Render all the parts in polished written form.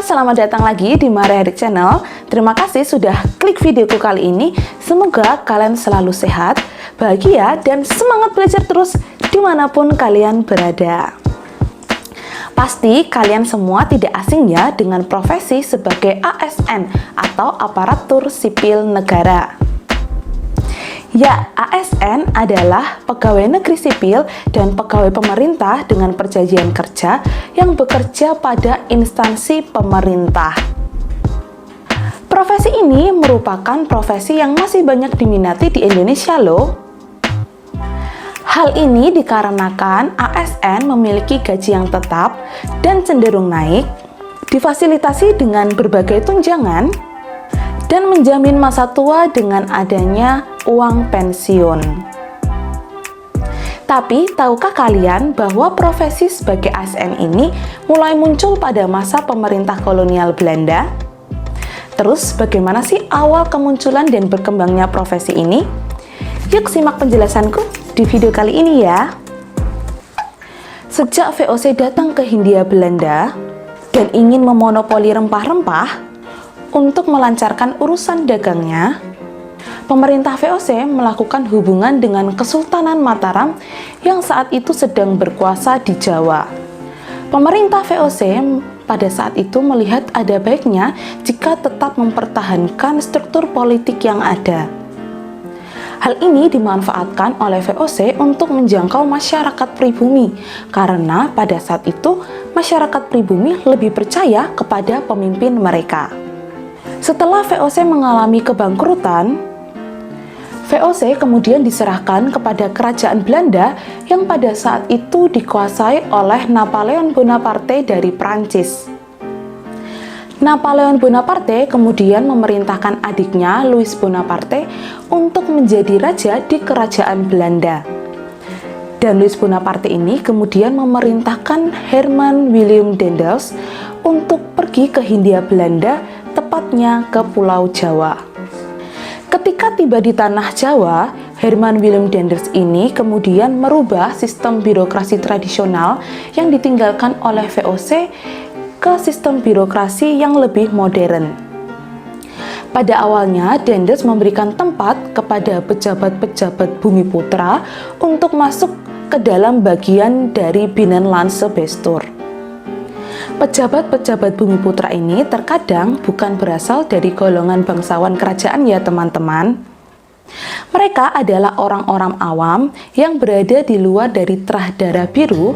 selamat datang lagi di Maria Erik Channel. Terima kasih sudah klik videoku kali ini. Semoga kalian selalu sehat, bahagia, dan semangat belajar terus dimanapun kalian berada. Pasti kalian semua tidak asing ya dengan profesi sebagai ASN atau aparatur sipil negara. Ya, ASN adalah pegawai negeri sipil dan pegawai pemerintah dengan perjanjian kerja yang bekerja pada instansi pemerintah. Profesi ini merupakan profesi yang masih banyak diminati di Indonesia loh. Hal ini dikarenakan ASN memiliki gaji yang tetap dan cenderung naik, difasilitasi dengan berbagai tunjangan, dan menjamin masa tua dengan adanya uang pensiun. Tapi, tahukah kalian bahwa profesi sebagai ASN ini mulai muncul pada masa pemerintah kolonial Belanda? Terus, bagaimana sih awal kemunculan dan berkembangnya profesi ini? Yuk simak penjelasanku di video kali ini ya. Sejak VOC datang ke Hindia Belanda dan ingin memonopoli rempah-rempah untuk melancarkan urusan dagangnya, pemerintah VOC melakukan hubungan dengan Kesultanan Mataram yang saat itu sedang berkuasa di Jawa. Pemerintah VOC pada saat itu melihat ada baiknya jika tetap mempertahankan struktur politik yang ada. Hal ini dimanfaatkan oleh VOC untuk menjangkau masyarakat pribumi, karena pada saat itu masyarakat pribumi lebih percaya kepada pemimpin mereka. Setelah VOC mengalami kebangkrutan, VOC kemudian diserahkan kepada kerajaan Belanda yang pada saat itu dikuasai oleh Napoleon Bonaparte dari Prancis. Napoleon Bonaparte kemudian memerintahkan adiknya Louis Bonaparte untuk menjadi raja di kerajaan Belanda. Dan Louis Bonaparte ini kemudian memerintahkan Herman Willem Daendels untuk pergi ke Hindia Belanda, tepatnya ke Pulau Jawa. Ketika tiba di tanah Jawa, Herman Willem Daendels ini kemudian merubah sistem birokrasi tradisional yang ditinggalkan oleh VOC ke sistem birokrasi yang lebih modern. Pada awalnya, Daendels memberikan tempat kepada pejabat-pejabat Bumiputra untuk masuk ke dalam bagian dari Binnenlandse Bestuur. Pejabat-pejabat Bumiputra ini terkadang bukan berasal dari golongan bangsawan kerajaan ya teman-teman. Mereka adalah orang-orang awam yang berada di luar dari terah darah biru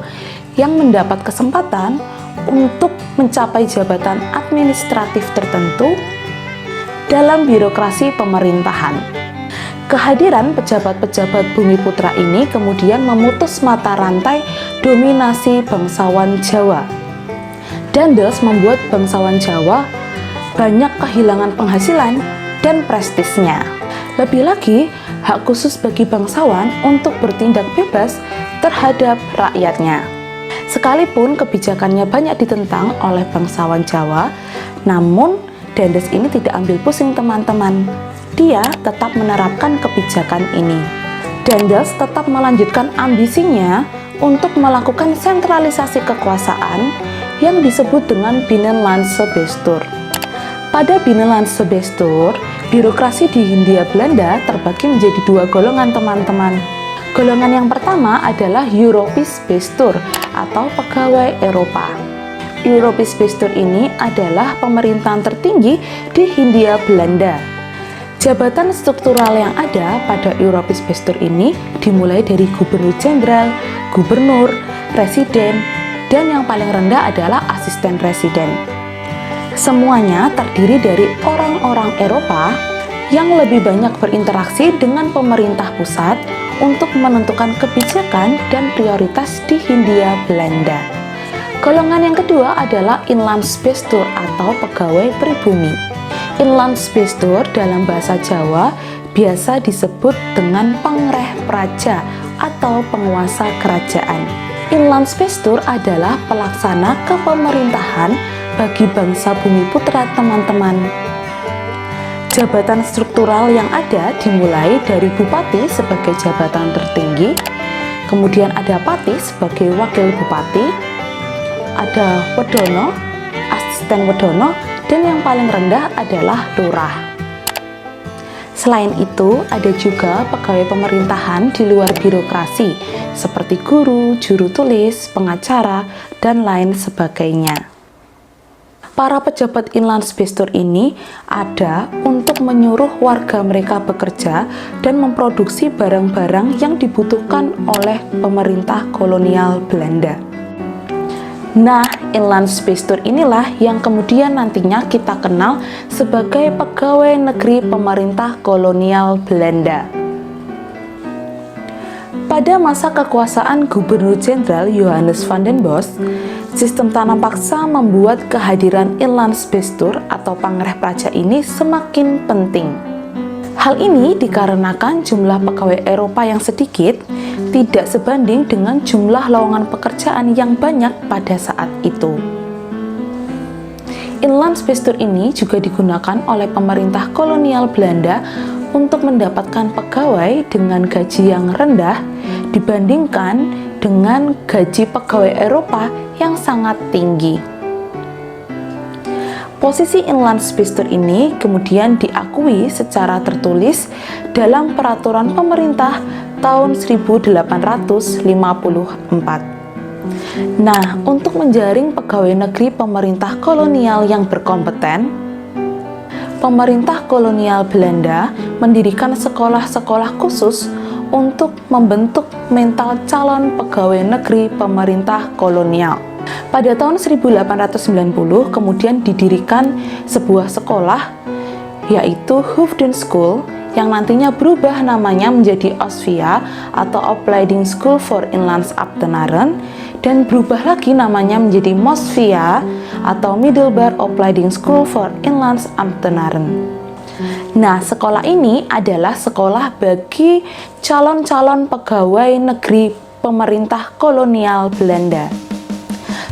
yang mendapat kesempatan untuk mencapai jabatan administratif tertentu dalam birokrasi pemerintahan. Kehadiran pejabat-pejabat Bumiputra ini kemudian memutus mata rantai dominasi bangsawan Jawa. Daendels membuat bangsawan Jawa banyak kehilangan penghasilan dan prestisnya. Lebih lagi, hak khusus bagi bangsawan untuk bertindak bebas terhadap rakyatnya. Sekalipun kebijakannya banyak ditentang oleh bangsawan Jawa, namun Daendels ini tidak ambil pusing teman-teman. Dia tetap menerapkan kebijakan ini. Daendels tetap melanjutkan ambisinya untuk melakukan sentralisasi kekuasaan yang disebut dengan Binnenlandse Bestuur. Pada Binnenlandse Bestuur, birokrasi di Hindia Belanda terbagi menjadi dua golongan teman-teman. Golongan yang pertama adalah Europees Bestuur atau pegawai Eropa. Europees Bestuur ini adalah pemerintahan tertinggi di Hindia Belanda. Jabatan struktural yang ada pada Europees Bestuur ini dimulai dari gubernur jenderal, gubernur, presiden, dan yang paling rendah adalah asisten presiden. Semuanya terdiri dari orang-orang Eropa yang lebih banyak berinteraksi dengan pemerintah pusat untuk menentukan kebijakan dan prioritas di Hindia Belanda. Golongan yang kedua adalah Inlandse Bestuur atau pegawai pribumi. Inlandse Bestuur dalam bahasa Jawa biasa disebut dengan pengreh praja atau penguasa kerajaan. Inlandse Bestuur adalah pelaksana kepemerintahan bagi bangsa Bumiputra teman-teman. Jabatan struktural yang ada dimulai dari Bupati sebagai jabatan tertinggi, kemudian ada Pati sebagai wakil Bupati, ada Wedono, asisten wedono, dan yang paling rendah adalah lurah. Selain itu, ada juga pegawai pemerintahan di luar birokrasi, seperti guru, juru tulis, pengacara, dan lain sebagainya. Para pejabat inland space tour ini ada untuk menyuruh warga mereka bekerja dan memproduksi barang-barang yang dibutuhkan oleh pemerintah kolonial Belanda. Nah, inland space tour inilah yang kemudian nantinya kita kenal sebagai pegawai negeri pemerintah kolonial Belanda. Pada masa kekuasaan Gubernur Jenderal Johannes van den Bosch, sistem tanam paksa membuat kehadiran inland space tour atau pangreh praja ini semakin penting. Hal ini dikarenakan jumlah pegawai Eropa yang sedikit tidak sebanding dengan jumlah lowongan pekerjaan yang banyak pada saat itu. Inland space tour ini juga digunakan oleh pemerintah kolonial Belanda untuk mendapatkan pegawai dengan gaji yang rendah dibandingkan dengan gaji pegawai Eropa yang sangat tinggi. Posisi inland space tour ini kemudian diakui secara tertulis dalam peraturan pemerintah tahun 1854. Nah, untuk menjaring pegawai negeri pemerintah kolonial yang berkompeten, pemerintah kolonial Belanda mendirikan sekolah-sekolah khusus untuk membentuk mental calon pegawai negeri pemerintah kolonial. Pada tahun 1890 kemudian didirikan sebuah sekolah, yaitu Hoofden School, yang nantinya berubah namanya menjadi Osvia atau Opleiding School for Inland Ambtenaren, dan berubah lagi namanya menjadi Mosvia atau Middelbaar Opleiding School for Inland Ambtenaren. Nah, sekolah ini adalah sekolah bagi calon-calon pegawai negeri pemerintah kolonial Belanda.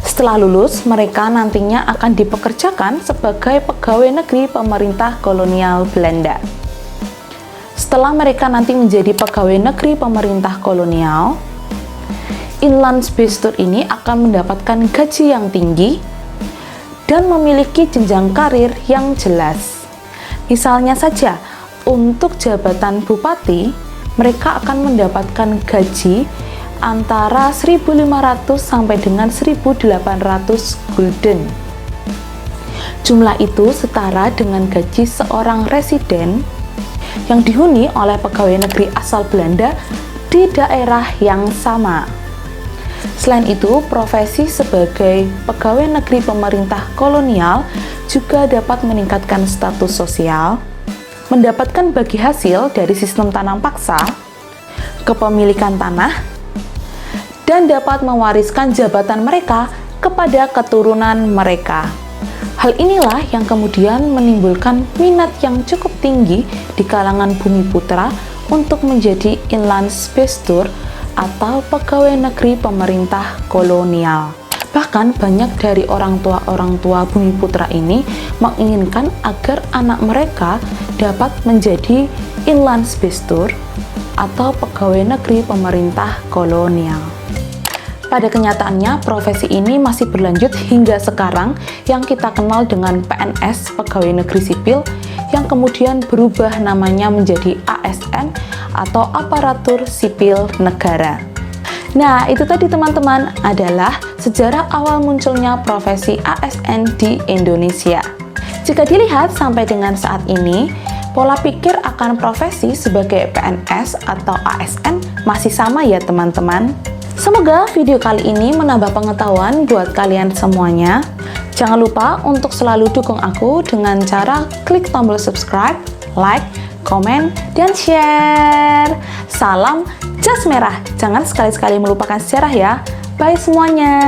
Setelah lulus, mereka nantinya akan dipekerjakan sebagai pegawai negeri pemerintah kolonial Belanda. Setelah mereka nanti menjadi pegawai negeri pemerintah kolonial, inland space tour ini akan mendapatkan gaji yang tinggi dan memiliki jenjang karir yang jelas. Misalnya saja, untuk jabatan bupati, mereka akan mendapatkan gaji antara 1.500 sampai dengan 1.800 gulden. Jumlah itu setara dengan gaji seorang residen yang dihuni oleh pegawai negeri asal Belanda di daerah yang sama. Selain itu, profesi sebagai pegawai negeri pemerintah kolonial juga dapat meningkatkan status sosial, mendapatkan bagi hasil dari sistem tanam paksa, kepemilikan tanah, dan dapat mewariskan jabatan mereka kepada keturunan mereka. Hal inilah yang kemudian menimbulkan minat yang cukup tinggi di kalangan bumi putra untuk menjadi inland space tour atau pegawai negeri pemerintah kolonial. Bahkan banyak dari orang tua bumi putra ini menginginkan agar anak mereka dapat menjadi inland space tour atau pegawai negeri pemerintah kolonial. Pada kenyataannya, profesi ini masih berlanjut hingga sekarang yang kita kenal dengan PNS, pegawai negeri sipil, yang kemudian berubah namanya menjadi ASN atau aparatur sipil negara. Nah, itu tadi teman-teman adalah sejarah awal munculnya profesi ASN di Indonesia. Jika dilihat sampai dengan saat ini, pola pikir akan profesi sebagai PNS atau ASN masih sama ya teman-teman. Semoga video kali ini menambah pengetahuan buat kalian semuanya. Jangan lupa untuk selalu dukung aku dengan cara klik tombol subscribe, like, komen, dan share. Salam jas merah, jangan sekali-sekali melupakan sejarah ya. Bye semuanya.